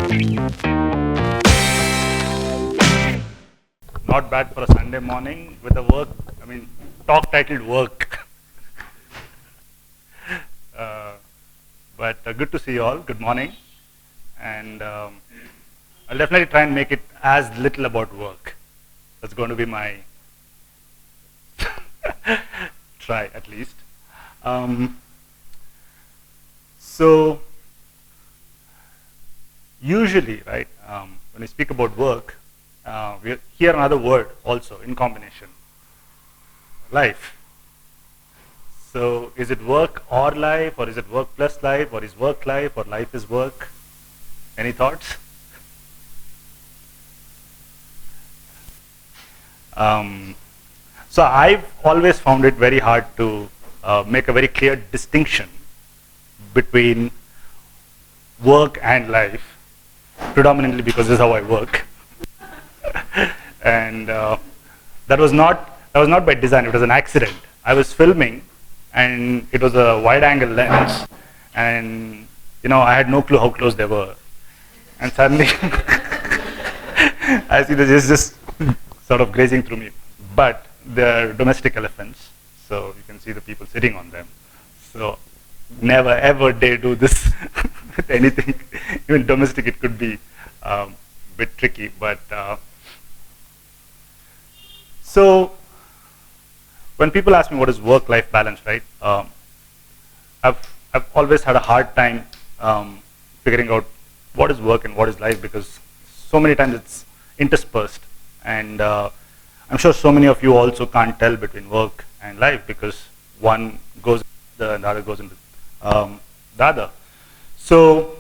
Not bad for a Sunday morning with a talk titled work. But good to see you all. Good morning. And I'll definitely try and make it as little about work. That's going to be my try, at least. So usually, right, when we speak about work, we hear another word also in combination: life. So is it work or life, or is it work plus life, or is work life, or life is work? Any thoughts? So I've always found it very hard to make a very clear distinction between work and life, predominantly because this is how I work. And that was not by design. It was an accident. I was filming, and it was a wide-angle lens, and I had no clue how close they were. And suddenly, I see this just sort of grazing through me. But they're domestic elephants, so you can see the people sitting on them. So never ever dare do this with anything. Even domestic, it could be a bit tricky. But so when people ask me what is work-life balance, right? I've always had a hard time figuring out what is work and what is life, because so many times it's interspersed, and I'm sure so many of you also can't tell between work and life, because one goes the other goes into the other. So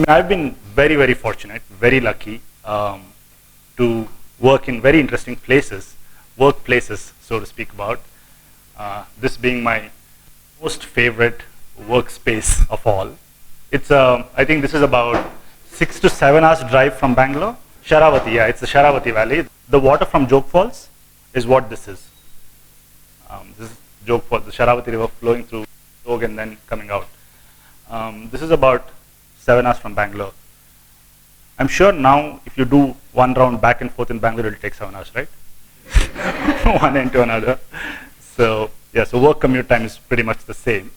I've been very, very fortunate, very lucky to work in very interesting places, workplaces, so to speak about. This being my most favorite workspace of all. It's I think this is about 6 to 7 hours drive from Bangalore. Sharavati, yeah, it's the Sharavati Valley. The water from Jog Falls is what this is. This is Jog Falls, the Sharavati River flowing through Jog and then coming out. This is about 7 hours from Bangalore. I'm sure now if you do one round back and forth in Bangalore, it'll take 7 hours, right? One end to another. So yeah, so work commute time is pretty much the same.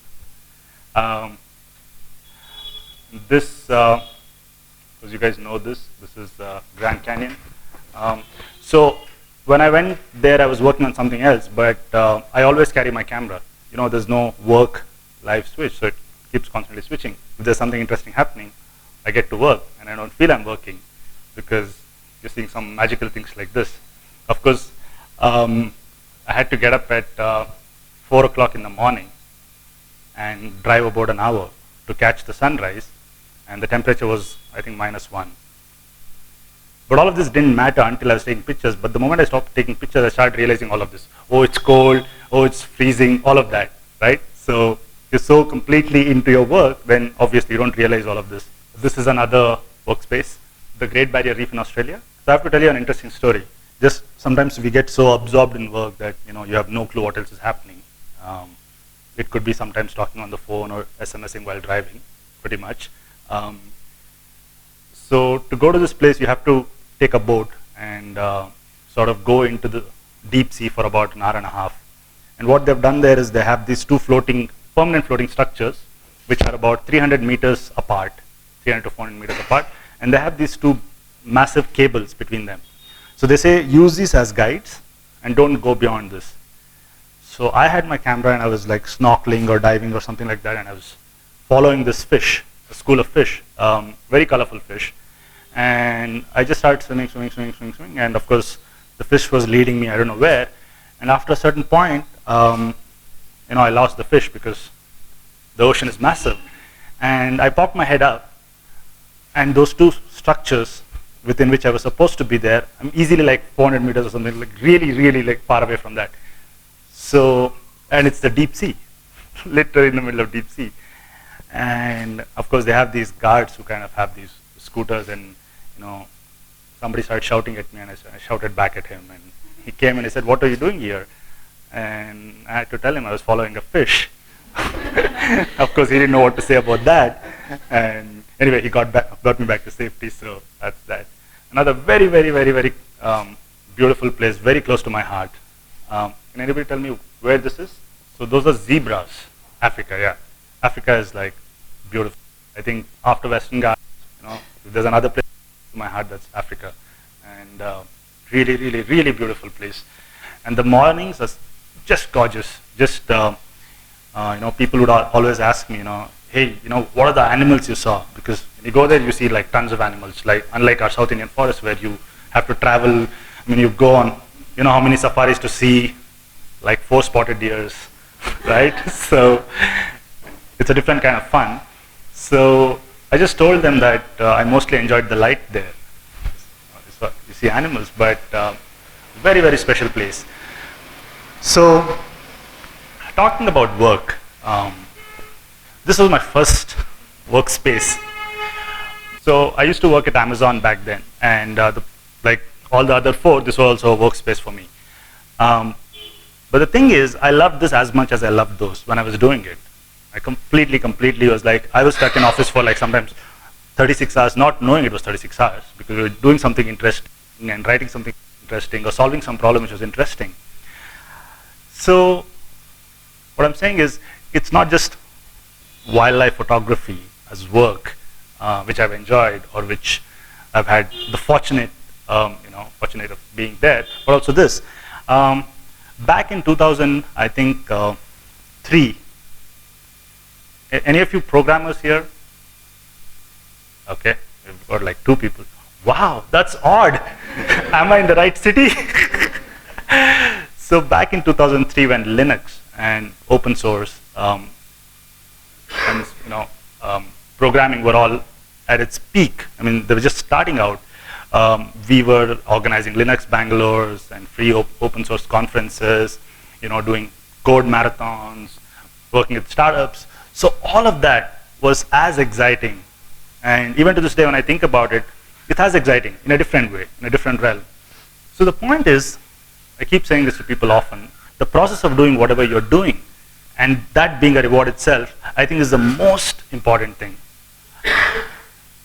This, because you guys know this is Grand Canyon. So when I went there, I was working on something else, but I always carry my camera. There's no work live switch, so it keeps constantly switching. If there's something interesting happening, I get to work, and I don't feel I'm working, because you're seeing some magical things like this. Of course, I had to get up at 4 o'clock in the morning and drive about an hour to catch the sunrise, and the temperature was, I think, -1. But all of this didn't matter until I was taking pictures. But the moment I stopped taking pictures, I started realizing all of this. Oh, it's cold. Oh, it's freezing. All of that, right? So you're so completely into your work, then obviously you don't realize all of this. This is another workspace, the Great Barrier Reef in Australia. So I have to tell you an interesting story. Just sometimes we get so absorbed in work that you have no clue what else is happening. It could be sometimes talking on the phone or SMSing while driving, pretty much. So to go to this place, you have to take a boat and sort of go into the deep sea for about an hour and a half. And what they've done there is they have these two permanent floating structures, which are about 300 meters apart, 300 to 400 meters apart, and they have these two massive cables between them. So they say use these as guides and don't go beyond this. So I had my camera and I was like snorkeling or diving or something like that, and I was following this fish, a school of fish, very colorful fish. And I just started swimming, and of course the fish was leading me I don't know where. And after a certain point, I lost the fish because the ocean is massive. And I popped my head up, and those two structures within which I was supposed to be there, I'm easily like 400 meters or something, like really, really like far away from that. So, and it's the deep sea, literally in the middle of deep sea. And of course they have these guards who kind of have these scooters, and somebody started shouting at me, and I shouted back at him, and he came and he said, "What are you doing here?" And I had to tell him I was following a fish. Of course he didn't know what to say about that, and Anyway, he got me back to safety, so that's that. Another very beautiful place, very close to my heart. Can anybody tell me where this is? So those are zebras. Africa, yeah. Africa is like beautiful. I think after Western Ghats, if there's another place to my heart, that's Africa. And really beautiful place. And the mornings are just gorgeous. Just people would always ask me, hey, what are the animals you saw? Because when you go there, you see like tons of animals. Like unlike our South Indian forest, where you have to travel. I mean, you go on, how many safaris to see, like 4 spotted deers, right? So it's a different kind of fun. So I just told them that I mostly enjoyed the light there. You see animals, but very special place. So talking about work, this was my first workspace. So I used to work at Amazon back then, and like all the other 4, this was also a workspace for me. But the thing is, I loved this as much as I loved those when I was doing it. I completely was like, I was stuck in office for like sometimes 36 hours, not knowing it was 36 hours, because we were doing something interesting and writing something interesting or solving some problem which was interesting. So what I'm saying is, it's not just wildlife photography as work, which I've enjoyed or which I've had the fortunate of being there, but also this. Back in 2000, I think 3. Any of you programmers here? Okay, we've got like 2 people. Wow, that's odd. Am I in the right city? So back in 2003, when Linux and open source and programming were all at its peak. I mean, they were just starting out. We were organizing Linux Bangalores and free open source conferences, doing code marathons, working with startups. So all of that was as exciting. And even to this day, when I think about it, it's as exciting in a different way, in a different realm. So the point is, I keep saying this to people often, the process of doing whatever you're doing, and that being a reward itself, I think is the most important thing.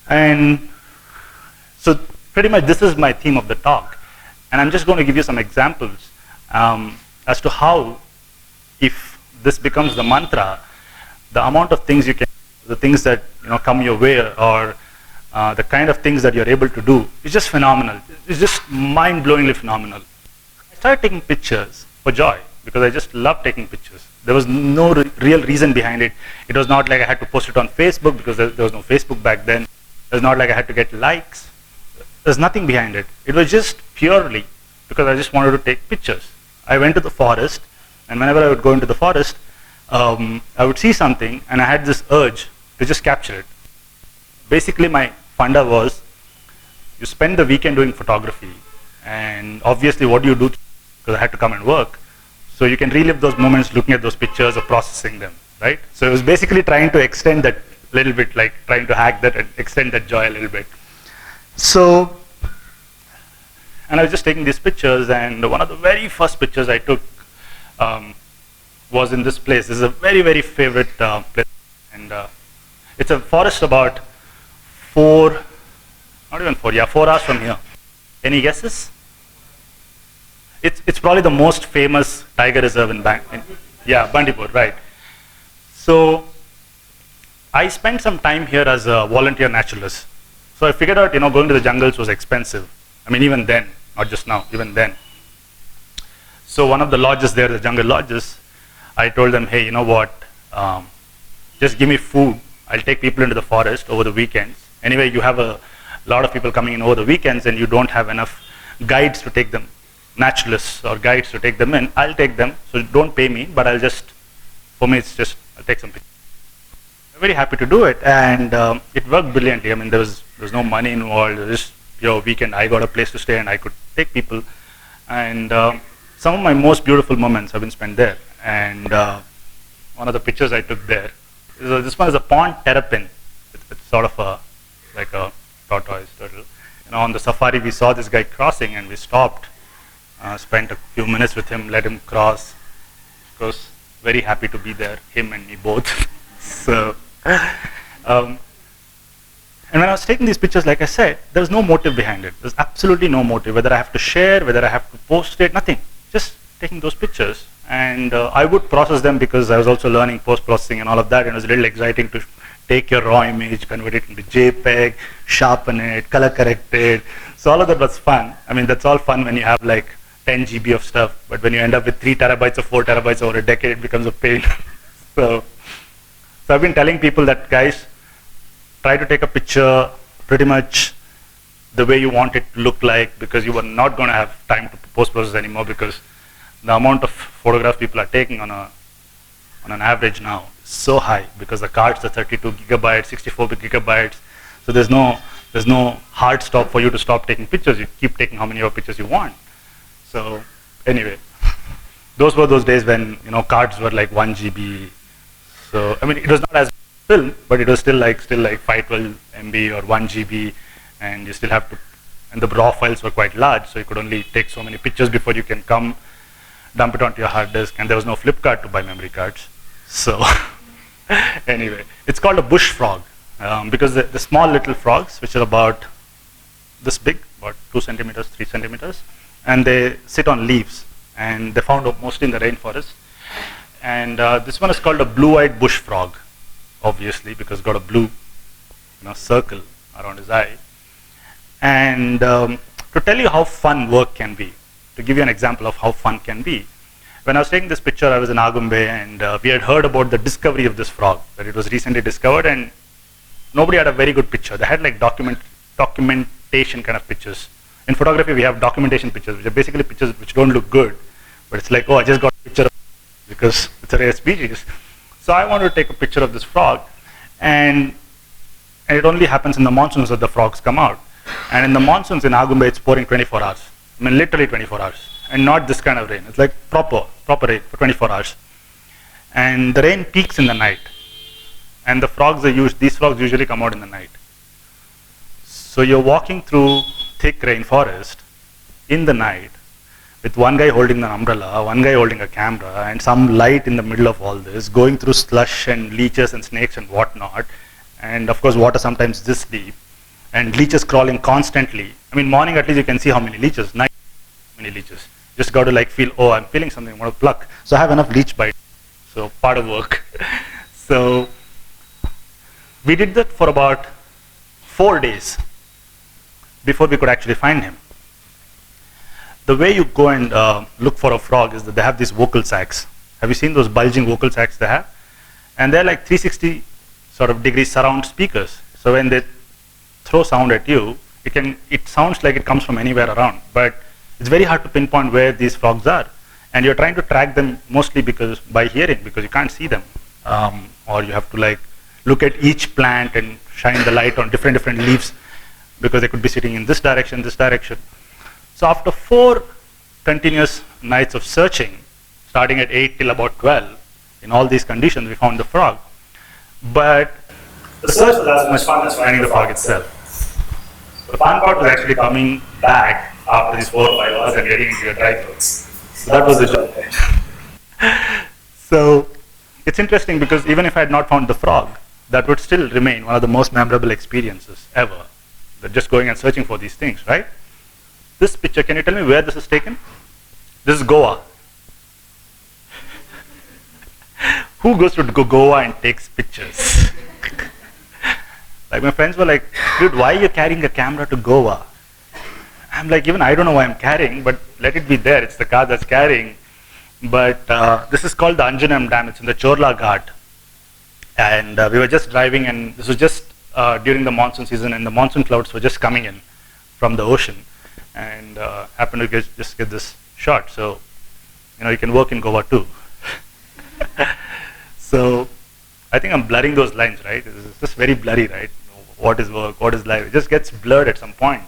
And so pretty much this is my theme of the talk. And I'm just going to give you some examples as to how, if this becomes the mantra, the amount of things you can, the things that come your way, or the kind of things that you're able to do is just phenomenal. It's just mind-blowingly phenomenal. I started taking pictures for joy because I just love taking pictures. There was no real reason behind it. It was not like I had to post it on Facebook because there was no Facebook back then. It was not like I had to get likes. There's nothing behind it. It was just purely because I just wanted to take pictures. I went to the forest, and whenever I would go into the forest, I would see something, and I had this urge to just capture it. Basically, my funda was, you spend the weekend doing photography, and obviously what do you do? Because I had to come and work. So you can relive those moments looking at those pictures or processing them, right? So it was basically trying to extend that little bit, like trying to hack that and extend that joy a little bit. So, and I was just taking these pictures, and one of the very first pictures I took was in this place. This is a very favorite place, and it's a forest about 4 hours from here. Any guesses? It's probably the most famous tiger reserve in Bandipur, right? So I spent some time here as a volunteer naturalist. So I figured out, going to the jungles was expensive. I mean, even then, not just now, even then. So one of the lodges there, the jungle lodges, I told them, hey, you know what? Just give me food. I'll take people into the forest over the weekends. Anyway, you have a lot of people coming in over the weekends, and you don't have enough guides to take them, naturalists or guides to take them in. I'll take them, so don't pay me, but for me, it's just, I'll take some pictures. I'm very happy to do it, and it worked brilliantly. I mean, there was no money involved. It was just pure weekend. I got a place to stay, and I could take people. And some of my most beautiful moments have been spent there. And one of the pictures I took there, this one is a pond terrapin. It's sort of like a tortoise turtle. On the safari, we saw this guy crossing, and we stopped, spent a few minutes with him, let him cross. Of course, very happy to be there, him and me both. So, And when I was taking these pictures, like I said, there was no motive behind it. There's absolutely no motive, whether I have to share, whether I have to post it, nothing. Just taking those pictures. And I would process them because I was also learning post-processing and all of that. And it was a little exciting to take your raw image, convert it into JPEG, sharpen it, color correct it. So all of that was fun. I mean, that's all fun when you have like 10 GB of stuff. But when you end up with 3 terabytes or 4 terabytes over a decade, it becomes a pain. So I've been telling people that, guys, try to take a picture pretty much the way you want it to look like, because you are not going to have time to post-process anymore, because the amount of photographs people are taking on an average now is so high, because the cards are 32 gigabytes, 64 gigabytes. So there's no hard stop for you to stop taking pictures. You keep taking how many of pictures you want. So anyway, those were those days when cards were like 1 GB. So I mean, it was not as film, but it was still like 512 MB or 1 GB, and you still have to, and the raw files were quite large, so you could only take so many pictures before you can come dump it onto your hard disk, and there was no flip card to buy memory cards. So anyway, it's called a bush frog, because the small little frogs, which are about this big, about 2 centimeters, 3 centimeters, and they sit on leaves, and they're found mostly in the rainforest. And this one is called a blue-eyed bush frog, obviously, because it's got a blue circle around his eye. And to tell you how fun work can be, to give you an example of how fun can be, when I was taking this picture, I was in Agumbe, and we had heard about the discovery of this frog, that it was recently discovered, and nobody had a very good picture. They had like documentation kind of pictures. In photography, we have documentation pictures, which are basically pictures which don't look good, but it's like, oh, I just got a picture of it because it's a rare species. So I wanted to take a picture of this frog, and it only happens in the monsoons that the frogs come out. And in the monsoons in Agumbe, it's pouring 24 hours. I mean, literally 24 hours. And not this kind of rain. It's like proper rain for 24 hours. And the rain peaks in the night. And the frogs these frogs usually come out in the night. So you're walking through thick rainforest in the night with one guy holding an umbrella, one guy holding a camera, and some light in the middle of all this, going through slush and leeches and snakes and whatnot. And of course, water sometimes this deep. And leeches crawling constantly. I mean, morning at least you can see how many leeches, night how many leeches. Just got to like feel, oh, I'm feeling something, I want to pluck. So I have enough leech bite. So part of work. So we did that for about 4 days before we could actually find him. The way you go and look for a frog is that they have these vocal sacs. Have you seen those bulging vocal sacs they have? And they're like 360 sort of degree surround speakers. So when they throw sound at you, it sounds like it comes from anywhere around, but it's very hard to pinpoint where these frogs are. And you're trying to track them mostly by hearing, because you can't see them. Or you have to like look at each plant and shine the light on different leaves, because they could be sitting in this direction. So after 4 continuous nights of searching, starting at 8 till about 12, in all these conditions, we found the frog. But the search was as much fun as finding the frog itself. The fun part was actually coming back after these 4 or 5 hours and getting into your dry clothes. So that was the job. So it's interesting, because even if I had not found the frog, that would still remain one of the most memorable experiences ever. Just going and searching for these things, right? This picture, can you tell me where this is taken? This is Goa. Who goes to Goa and takes pictures? Like my friends were like, dude, why are you carrying a camera to Goa? I'm like, even I don't know why I'm carrying, but let it be there. It's the car that's carrying. But this is called the Anjanam Dam. It's in the Chorla Ghat. And we were just driving, and this was just during the monsoon season, and the monsoon clouds were just coming in from the ocean, and happened to just get this shot. So, you can work in Goa too. So, I think I'm blurring those lines, right? It's just very blurry, right? What is work? What is life? It just gets blurred at some point.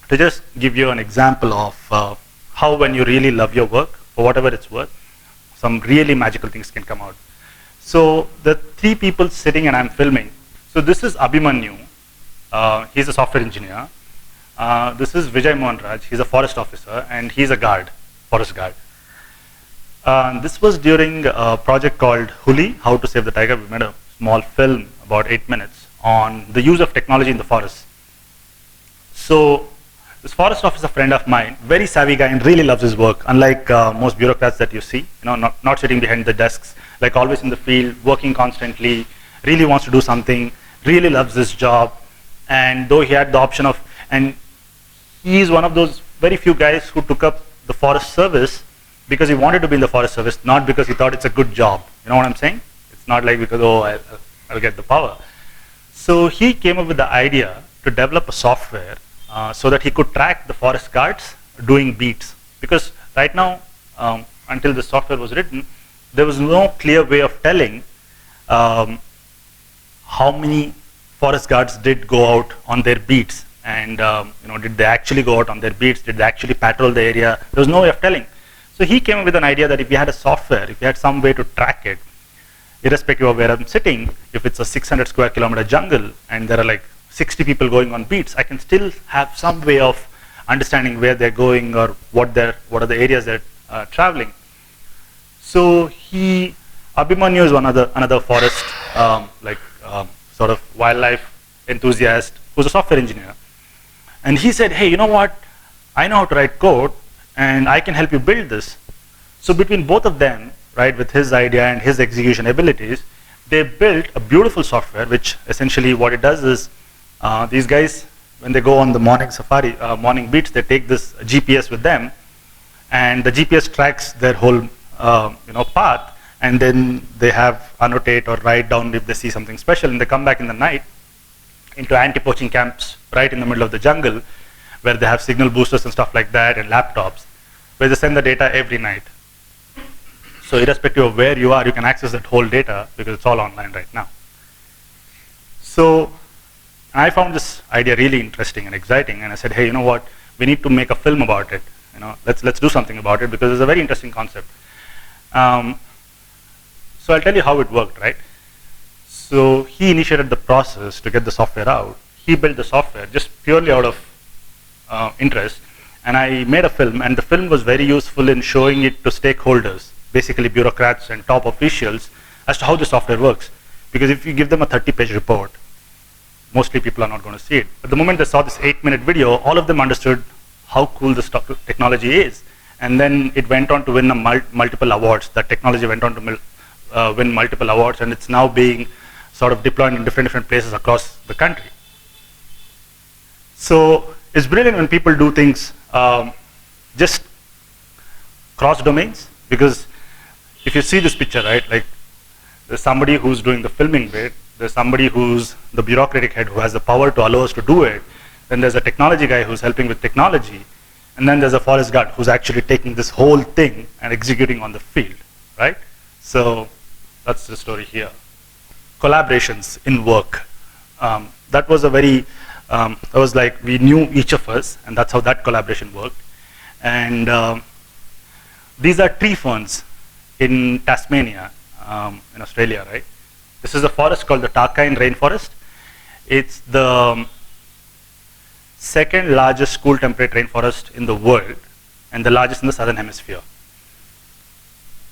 To just give you an example of how, when you really love your work, for whatever it's worth, some really magical things can come out. So the 3 people sitting and I'm filming. So this is Abhimanyu. He's a software engineer. This is Vijay Mohanraj. He's a forest officer, and he's a guard, forest guard. This was during a project called Huli, How to Save the Tiger. We made a small film, about 8 minutes, on the use of technology in the forest. So this forest officer friend of mine, very savvy guy and really loves his work, unlike most bureaucrats that you see, not sitting behind the desks, like always in the field, working constantly, really wants to do something, really loves his job. And though he had the option of, and he is one of those very few guys who took up the forest service because he wanted to be in the forest service, not because he thought it's a good job. You know what I'm saying? It's not like because, oh, I'll get the power. So he came up with the idea to develop a software so that he could track the forest guards doing beats. Because right now, until the software was written, there was no clear way of telling how many forest guards did go out on their beats, and did they actually go out on their beats? Did they actually patrol the area? There was no way of telling. So he came up with an idea that if we had a software, if we had some way to track it, irrespective of where I'm sitting, if it's a 600 square kilometer jungle and there are like 60 people going on beats, I can still have some way of understanding where they're going or what are the areas they're traveling. So Abhimanyu is another forest sort of wildlife enthusiast who's a software engineer, and he said, hey, you know what? I know how to write code, and I can help you build this. So between both of them, right, with his idea and his execution abilities, they built a beautiful software, which essentially what it does is, these guys, when they go on the morning safari, morning beats, they take this GPS with them, and the GPS tracks their whole path, and then they have annotate or write down if they see something special, and they come back in the night into anti-poaching camps right in the middle of the jungle, where they have signal boosters and stuff like that and laptops, where they send the data every night. So irrespective of where you are, you can access that whole data because it's all online right now. So I found this idea really interesting and exciting, and I said, hey, you know what? We need to make a film about it. Let's do something about it because it's a very interesting concept. So I'll tell you how it worked, right? So he initiated the process to get the software out. He built the software just purely out of interest, and I made a film, and the film was very useful in showing it to stakeholders, basically bureaucrats and top officials, as to how the software works. Because if you give them a 30-page report, mostly people are not going to see it. But the moment they saw this 8-minute video, all of them understood how cool this technology is. And then it went on to win multiple awards. That technology went on to win multiple awards, and it's now being sort of deployed in different places across the country. So it's brilliant when people do things just cross domains, because if you see this picture, right, like there's somebody who's doing the filming bit, there's somebody who's the bureaucratic head who has the power to allow us to do it, then there's a technology guy who's helping with technology, and then there's a forest guard who's actually taking this whole thing and executing on the field, right? So that's the story here. Collaborations in work. That was a very, that was like we knew each of us, and that's how that collaboration worked. And these are tree ferns in Tasmania, in Australia, right? This is a forest called the Tarkine rainforest. It's the second largest cool temperate rainforest in the world, and the largest in the southern hemisphere.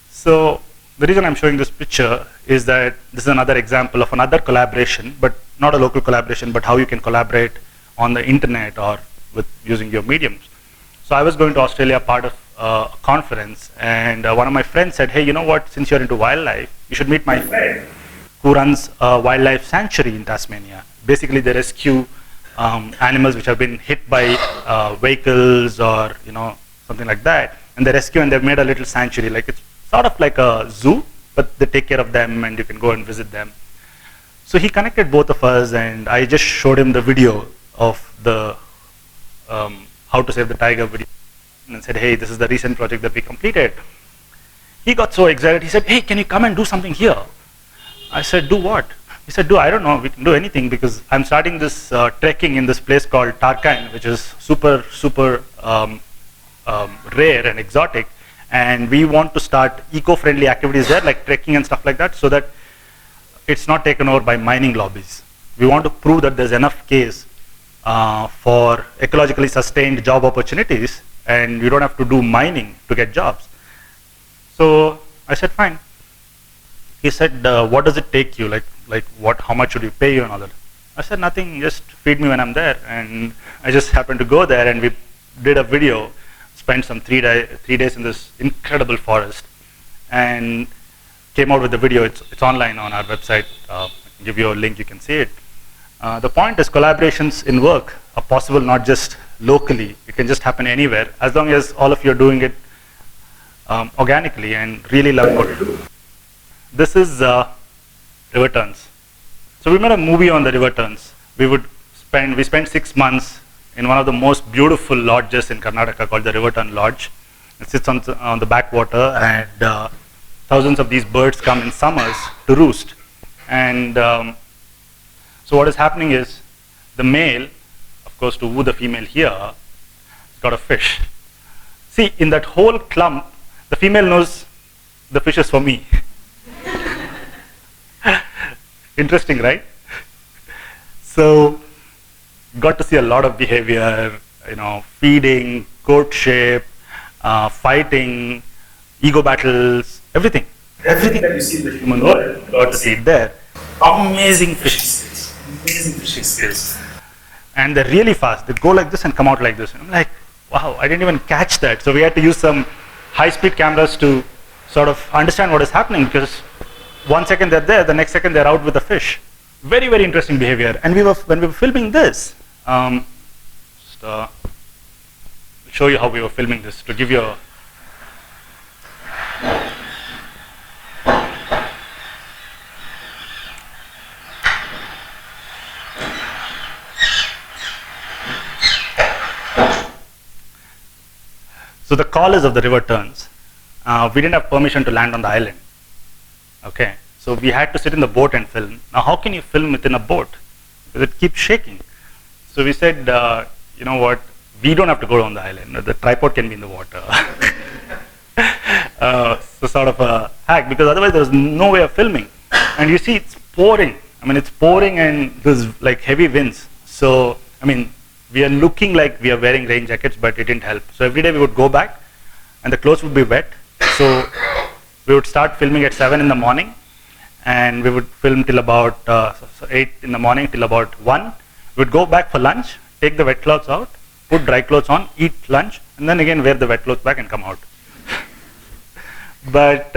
So the reason I'm showing this picture is that this is another example of another collaboration, but not a local collaboration, but how you can collaborate on the internet or with using your mediums. So I was going to Australia, part of a conference, and one of my friends said, hey, you know what, since you're into wildlife, you should meet my friend who runs a wildlife sanctuary in Tasmania. Basically, they rescue animals which have been hit by vehicles or something like that, and they rescue, and they've made a little sanctuary, like it's sort of like a zoo, but they take care of them and you can go and visit them. So he connected both of us, and I just showed him the video of the how to save the tiger video, and said, hey, this is the recent project that we completed. He got so excited, he said, hey, can you come and do something here? I said, do what? He said, I don't know, we can do anything, because I'm starting this trekking in this place called Tarkine, which is super rare and exotic, and we want to start eco-friendly activities there, like trekking and stuff like that, so that it's not taken over by mining lobbies. We want to prove that there's enough case for ecologically sustained job opportunities, and you don't have to do mining to get jobs. So I said, fine. He said, what does it take you? Like what? How much should you pay you and all that? I said, nothing, just feed me when I'm there. And I just happened to go there, and we did a video, spent some 3 days in this incredible forest, and came out with the video. It's online on our website. I can give you a link, you can see it. The point is, collaborations in work are possible not just locally, it can just happen anywhere, as long as all of you are doing it organically and really love what you do. This is river turns. So we made a movie on the river turns. We spent 6 months in one of the most beautiful lodges in Karnataka called the River Turn Lodge. It sits on the backwater, and thousands of these birds come in summers to roost. And so what is happening is, the male, of course, to woo the female here, has got a fish. See, in that whole clump, the female knows the fish is for me. Interesting, right? So, got to see a lot of behavior, feeding, courtship, fighting, ego battles, everything. Everything that you see in the human world, got to see it there. Amazing fishing skills. Amazing fishing skills. And they're really fast. They go like this and come out like this. And I'm like, wow, I didn't even catch that. So we had to use some high-speed cameras to sort of understand what is happening, because 1 second they're there, the next second they're out with the fish. Very, very interesting behavior. And when we were filming this, I'll show you how we were filming this to give you a So the call is of the river turns. We didn't have permission to land on the island. Okay, so we had to sit in the boat and film. Now, how can you film within a boat? Because it keeps shaking. So we said, you know what? We don't have to go on the island. The tripod can be in the water. So sort of a hack, because otherwise there was no way of filming. And you see, it's pouring. I mean, it's pouring, and there's like heavy winds. So, I mean, we are looking like we are wearing rain jackets, but it didn't help. So every day we would go back, and the clothes would be wet. So we would start filming at 7 in the morning, and we would film till about 8 in the morning till about 1. We would go back for lunch, take the wet clothes out, put dry clothes on, eat lunch, and then again wear the wet clothes back and come out. But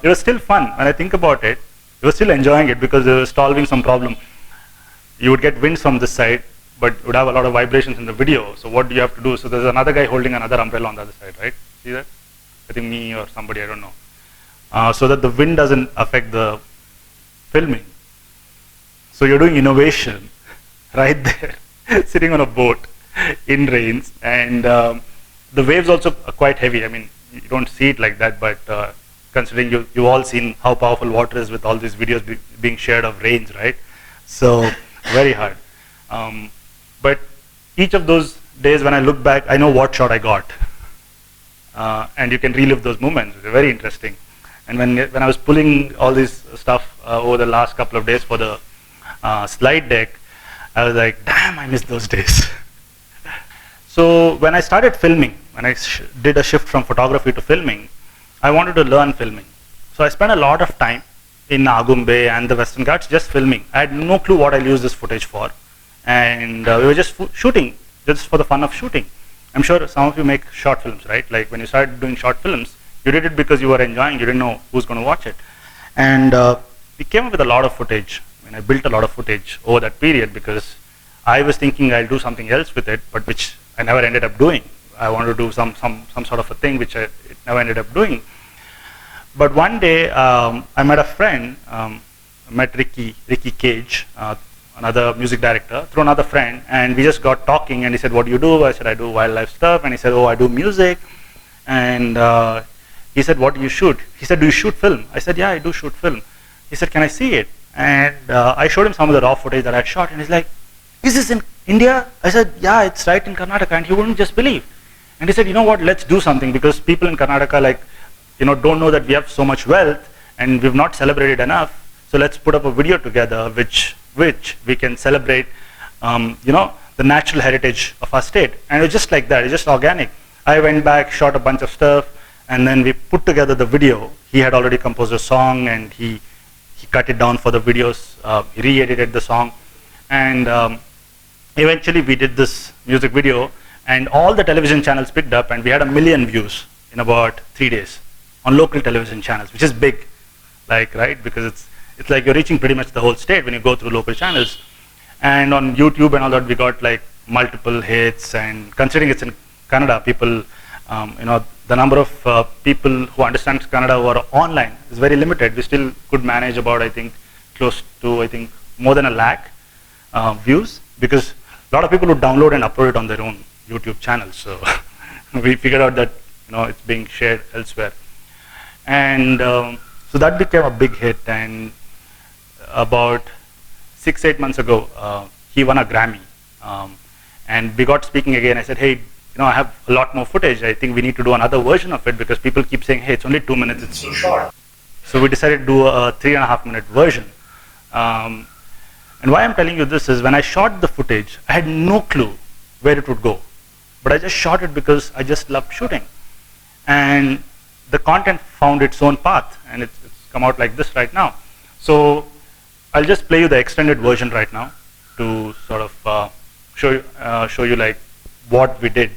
it was still fun. When I think about it, we were still enjoying it, because they were solving some problem. You would get winds from this side, but it would have a lot of vibrations in the video. So what do you have to do? So there's another guy holding another umbrella on the other side, right? See that? I think me or somebody, I don't know. So that the wind doesn't affect the filming. So you're doing innovation right there, sitting on a boat in rains, and the waves also are quite heavy. I mean, you don't see it like that, but considering you've all seen how powerful water is with all these videos being shared of rains, right? So very hard. But each of those days, when I look back, I know what shot I got. And you can relive those moments. They're very interesting. And when I was pulling all this stuff over the last couple of days for the slide deck, I was like, damn, I miss those days. So when I started filming, when I did a shift from photography to filming, I wanted to learn filming. So I spent a lot of time in Agumbe and the Western Ghats just filming. I had no clue what I'll use this footage for. And we were just shooting, just for the fun of shooting. I'm sure some of you make short films, right? Like when you started doing short films, you did it because you were enjoying, you didn't know who's going to watch it. And we came up with a lot of footage. I mean, I built a lot of footage over that period, because I was thinking I'll do something else with it, but which I never ended up doing. I wanted to do some sort of a thing which I never ended up doing. But one day, I met a friend, I met Ricky Cage, another music director, through another friend, and we just got talking, and he said, what do you do? I said, I do wildlife stuff, and he said, oh, I do music. And he said, what do you shoot? He said, do you shoot film? I said, yeah, I do shoot film. He said, can I see it? And I showed him some of the raw footage that I had shot, and he's like, is this in India? I said, yeah, it's right in Karnataka, and he wouldn't just believe. And he said, you know what, let's do something, because people in Karnataka don't know that we have so much wealth, and we've not celebrated enough. So let's put up a video together which we can celebrate, the natural heritage of our state. And it was just like that, it's just organic. I went back, shot a bunch of stuff, and then we put together the video. He had already composed a song, and he cut it down for the videos, he re-edited the song, And eventually we did this music video, and all the television channels picked up, and we had 1 million views in about 3 days on local television channels, which is big, like, right? Because it's like you're reaching pretty much the whole state when you go through local channels. And on YouTube and all that, we got like multiple hits, and considering it's in Kannada, people, the number of people who understand Kannada who are online is very limited. We still could manage about, I think, close to, more than 1 lakh views, because a lot of people would download and upload it on their own YouTube channels. So we figured out that it's being shared elsewhere, and so that became a big hit. And about 6-8 months ago, he won a Grammy, and we got speaking again. I said, hey, I have a lot more footage. I think we need to do another version of it, because people keep saying, hey, it's only 2 minutes, it's so short. So we decided to do a 3.5-minute version. And why I'm telling you this is, when I shot the footage, I had no clue where it would go. But I just shot it because I just loved shooting. And the content found its own path, and it's come out like this right now. So I'll just play you the extended version right now to sort of show you like what we did.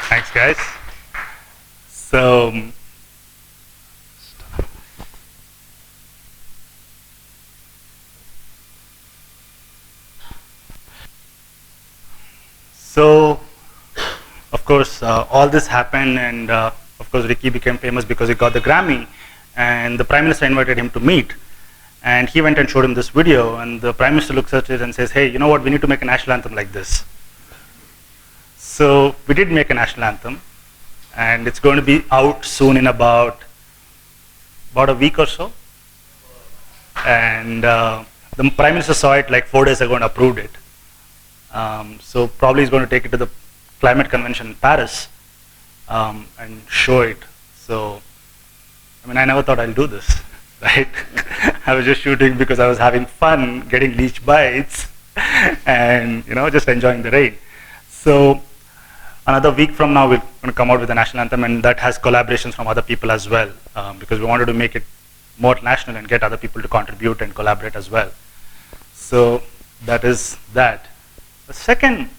Thanks, guys. So, of course, all this happened, and of course, Ricky became famous because he got the Grammy, and the Prime Minister invited him to meet, and he went and showed him this video, and the Prime Minister looks at it and says, hey, you know what, we need to make a national anthem like this. So we did make a national anthem, and it's going to be out soon in about about a week or so. And the Prime Minister saw it like 4 days ago and approved it. So probably he's going to take it to the climate convention in Paris and show it. So, I mean, I never thought I'll do this, right? I was just shooting because I was having fun, getting leech bites, and just enjoying the rain. So another week from now, we're going to come out with the national anthem, and that has collaborations from other people as well, because we wanted to make it more national and get other people to contribute and collaborate as well. So that is that. The second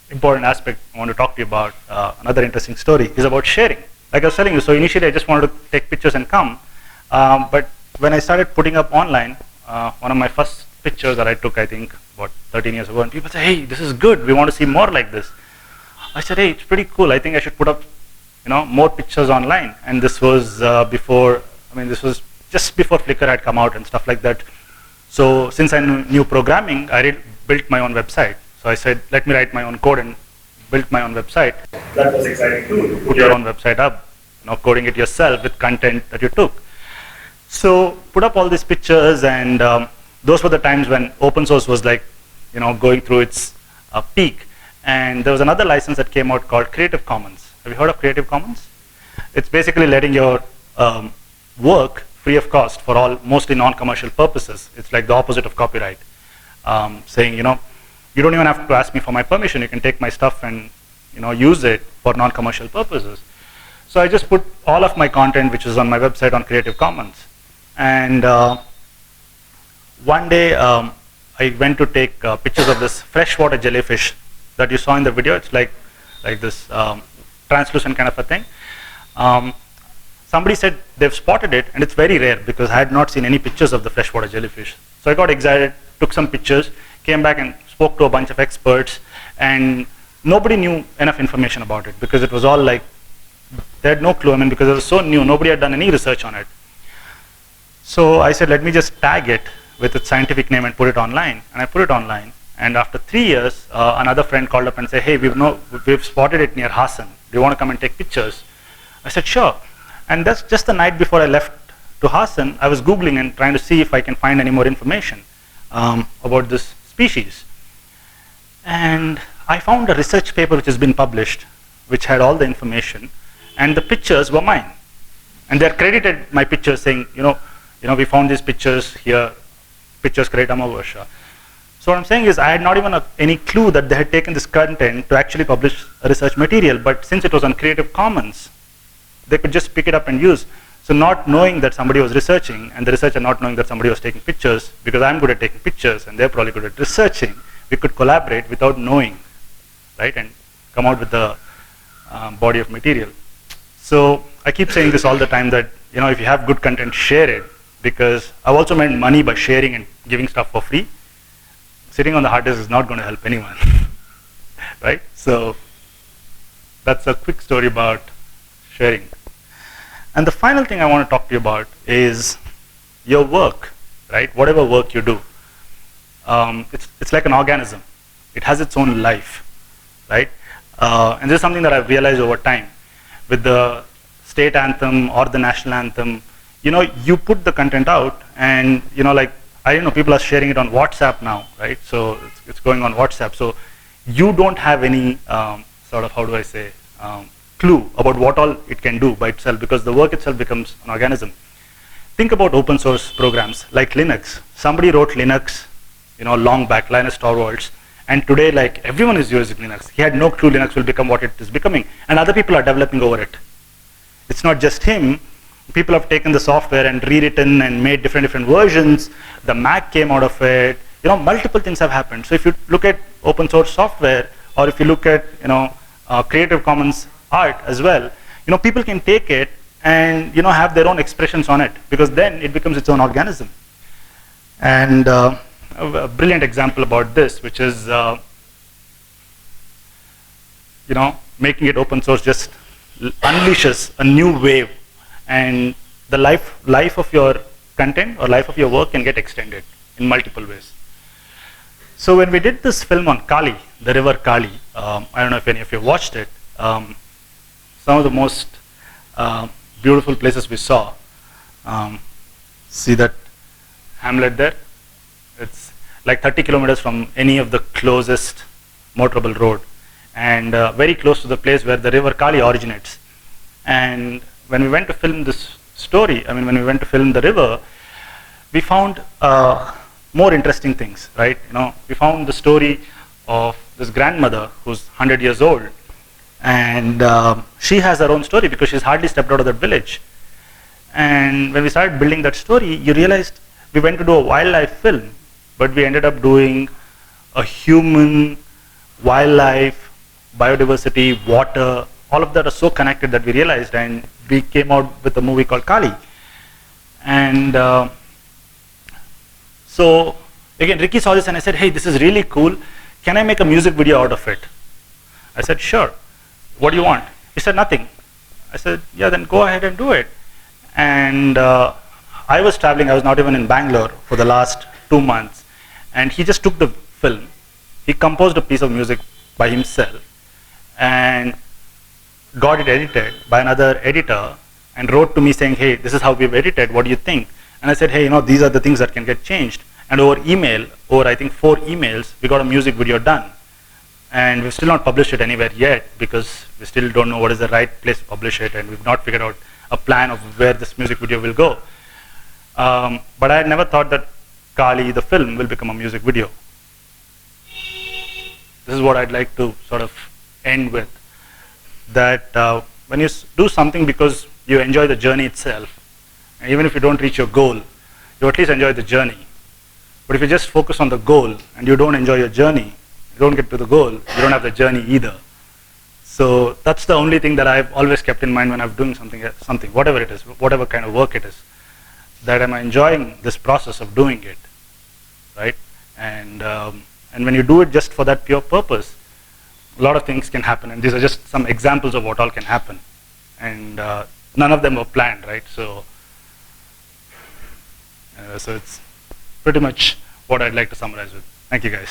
important aspect I want to talk to you about, another interesting story, is about sharing. Like I was telling you, so initially I just wanted to take pictures and come, but when I started putting up online, one of my first pictures that I took, I think, about 13 years ago, and people say, hey, this is good, we want to see more like this. I said, hey, it's pretty cool, I think I should put up more pictures online. And this was this was just before Flickr had come out and stuff like that. So since I knew programming, I built my own website. So I said, let me write my own code, and built my own website. That was exciting too, to put your own website up, coding it yourself with content that you took. So put up all these pictures, and those were the times when open source was like, going through its peak. And there was another license that came out called Creative Commons. Have you heard of Creative Commons? It's basically letting your work free of cost for all mostly non-commercial purposes. It's like the opposite of copyright, saying, you don't even have to ask me for my permission. You can take my stuff and use it for non-commercial purposes. So I just put all of my content, which is on my website, on Creative Commons. And one day I went to take pictures of this freshwater jellyfish that you saw in the video. It's like this translucent kind of a thing. Somebody said they've spotted it, and it's very rare because I had not seen any pictures of the freshwater jellyfish. So I got excited, took some pictures, came back and spoke to a bunch of experts, and nobody knew enough information about it because it was all like, they had no clue. I mean, because it was so new, nobody had done any research on it. So I said, let me just tag it with its scientific name and put it online. And I put it online. And after 3 years, another friend called up and said, hey, we've spotted it near Hassan. Do you want to come and take pictures? I said, sure. And that's just the night before I left to Hassan, I was Googling and trying to see if I can find any more information about this species. And I found a research paper which has been published, which had all the information, and the pictures were mine. And they're credited my pictures, saying, we found these pictures here, pictures create Amoghavarsha. So what I'm saying is, I had not even any clue that they had taken this content to actually publish a research material, but since it was on Creative Commons, they could just pick it up and use. So not knowing that somebody was researching, and the researcher not knowing that somebody was taking pictures, because I'm good at taking pictures and they're probably good at researching, we could collaborate without knowing, right, and come out with the body of material. So I keep saying this all the time, that if you have good content, share it, because I've also made money by sharing and giving stuff for free. Sitting on the hard disk is not going to help anyone, right? So that's a quick story about sharing. And the final thing I want to talk to you about is your work, right? Whatever work you do, it's like an organism. It has its own life, right? And this is something that I've realized over time. With the state anthem or the national anthem, you put the content out, and I know people are sharing it on WhatsApp now, right? So it's going on WhatsApp. So you don't have any sort of, how do I say, clue about what all it can do by itself, because the work itself becomes an organism. Think about open source programs like Linux. Somebody wrote Linux, long back, Linus Torvalds, and today, like, everyone is using Linux. He had no clue Linux will become what it is becoming, and other people are developing over it. It's not just him. People have taken the software and rewritten and made different versions. The Mac came out of it. Multiple things have happened. So if you look at open source software, or if you look at Creative Commons art as well, people can take it and have their own expressions on it, because then it becomes its own organism. And a brilliant example about this, which is making it open source, just unleashes a new wave, and the life of your content or life of your work can get extended in multiple ways. So when we did this film on Kali, the river Kali, I don't know if any of you watched it, some of the most beautiful places we saw Um, see that hamlet there? It's like 30 kilometers from any of the closest motorable road, and very close to the place where the river Kali originates. And when we went to film this story, I mean, when we went to film the river, we found more interesting things, right? You know, we found the story of this grandmother who's 100 years old, and she has her own story because she's hardly stepped out of that village. And when we started building that story, you realized we went to do a wildlife film, but we ended up doing a human, wildlife, biodiversity, water, all of that are so connected that we realized, and we came out with a movie called Kali. And so again, Ricky saw this and I said, hey, this is really cool. Can I make a music video out of it? I said, sure. What do you want? He said, nothing. I said, yeah, then go ahead and do it. And I was traveling, I was not even in Bangalore for the last 2 months. And he just took the film. He composed a piece of music by himself and got it edited by another editor and wrote to me saying, hey, this is how we've edited, what do you think? And I said, hey, you know, these are the things that can get changed. And over email, over I think 4 emails, we got a music video done. And we've still not published it anywhere yet because we still don't know what is the right place to publish it, and we've not figured out a plan of where this music video will go. But I had never thought that Kali, the film, will become a music video. This is what I'd like to sort of end with. That when you do something because you enjoy the journey itself, and even if you don't reach your goal, you at least enjoy the journey. But if you just focus on the goal and you don't enjoy your journey, you don't get to the goal, you don't have the journey either. So that's the only thing that I've always kept in mind when I'm doing something, whatever it is, whatever kind of work it is, that I'm enjoying this process of doing it, right? And when you do it just for that pure purpose, a lot of things can happen, and these are just some examples of what all can happen. And none of them were planned, right? So it's pretty much what I'd like to summarize with. Thank you, guys.